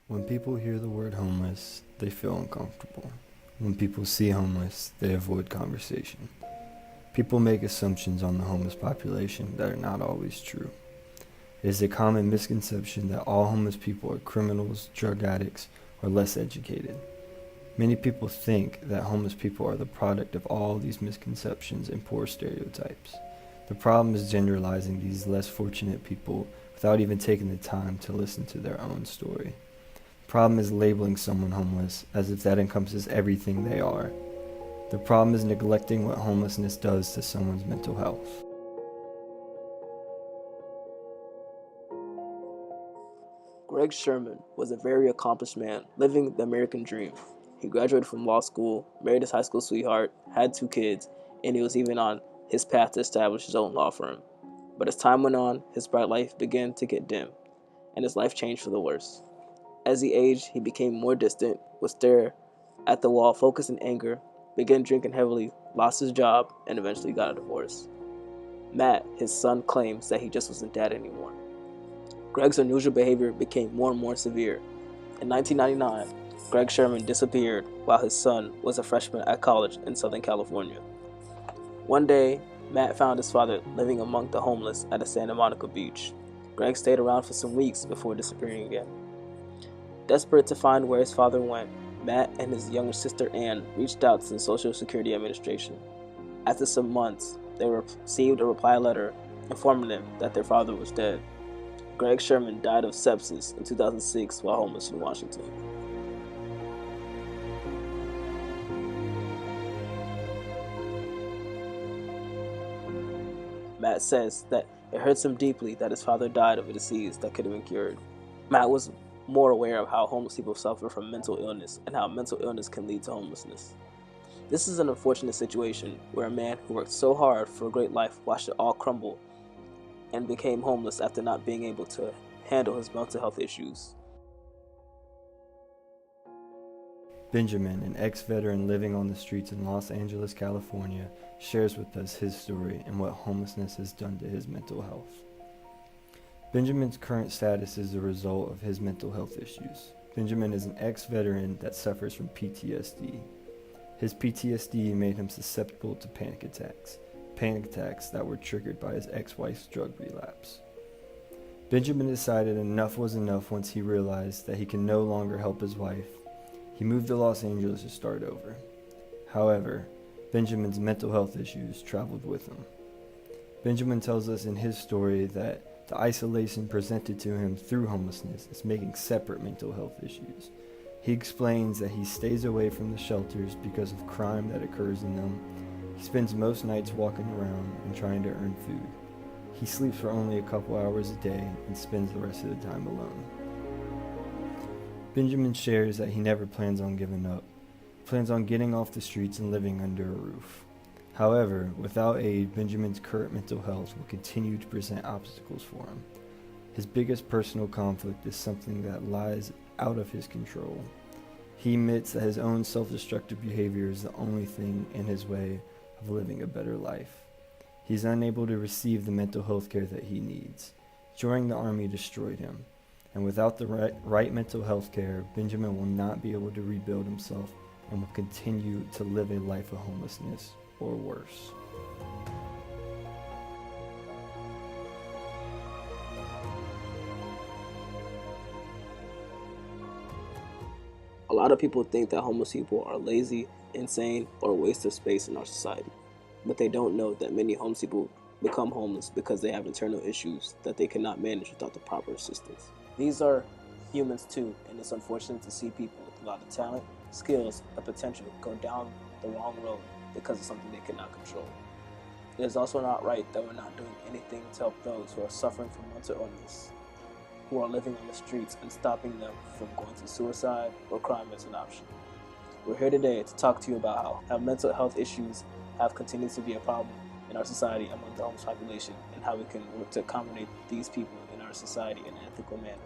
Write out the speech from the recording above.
When people hear the word homeless, they feel uncomfortable. When people see homeless, they avoid conversation. People make assumptions on the homeless population that are not always true. It is a common misconception that all homeless people are criminals, drug addicts, or less educated. Many people think that homeless people are the product of all these misconceptions and poor stereotypes. The problem is generalizing these less fortunate people without even taking the time to listen to their own story. The problem is labeling someone homeless as if that encompasses everything they are. The problem is neglecting what homelessness does to someone's mental health. Greg Sherman was a very accomplished man living the American dream. He graduated from law school, married his high school sweetheart, had 2 kids, and he was even on his path to establish his own law firm. But as time went on, his bright light began to get dim, and his life changed for the worse. As he aged, he became more distant, would stare at the wall, focused in anger, began drinking heavily, lost his job, and eventually got a divorce. Matt, his son, claims that he just wasn't dad anymore. Greg's unusual behavior became more and more severe. In 1999, Greg Sherman disappeared while his son was a freshman at college in Southern California. One day, Matt found his father living among the homeless at a Santa Monica beach. Greg stayed around for some weeks before disappearing again. Desperate to find where his father went, Matt and his younger sister Ann reached out to the Social Security Administration. After some months, they received a reply letter informing them that their father was dead. Greg Sherman died of sepsis in 2006 while homeless in Washington. Matt says that it hurts him deeply that his father died of a disease that could have been cured. Matt was more aware of how homeless people suffer from mental illness and how mental illness can lead to homelessness. This is an unfortunate situation where a man who worked so hard for a great life watched it all crumble and became homeless after not being able to handle his mental health issues. Benjamin, an ex-veteran living on the streets in Los Angeles, California, shares with us his story and what homelessness has done to his mental health. Benjamin's current status is a result of his mental health issues. Benjamin is an ex-veteran that suffers from PTSD. His PTSD made him susceptible to panic attacks that were triggered by his ex-wife's drug relapse. Benjamin decided enough was enough once he realized that he can no longer help his wife. He moved to Los Angeles to start over. However, Benjamin's mental health issues traveled with him. Benjamin tells us in his story that the isolation presented to him through homelessness is making separate mental health issues. He explains that he stays away from the shelters because of crime that occurs in them. He spends most nights walking around and trying to earn food. He sleeps for only a couple hours a day and spends the rest of the time alone. Benjamin shares that he never plans on giving up. He plans on getting off the streets and living under a roof. However, without aid, Benjamin's current mental health will continue to present obstacles for him. His biggest personal conflict is something that lies out of his control. He admits that his own self-destructive behavior is the only thing in his way of living a better life. He's unable to receive the mental health care that he needs. Joining the army destroyed him, and without the right mental health care, Benjamin will not be able to rebuild himself and will continue to live a life of homelessness or worse. A lot of people think that homeless people are lazy, insane, or a waste of space in our society. But they don't know that many homeless people become homeless because they have internal issues that they cannot manage without the proper assistance. These are humans too, and it's unfortunate to see people with a lot of talent, skills, and potential go down the wrong road because of something they cannot control. It is also not right that we're not doing anything to help those who are suffering from mental illness, who are living on the streets, and stopping them from going to suicide or crime as an option. We're here today to talk to you about how mental health issues have continued to be a problem in our society among the homeless population and how we can work to accommodate these people in our society in an ethical manner.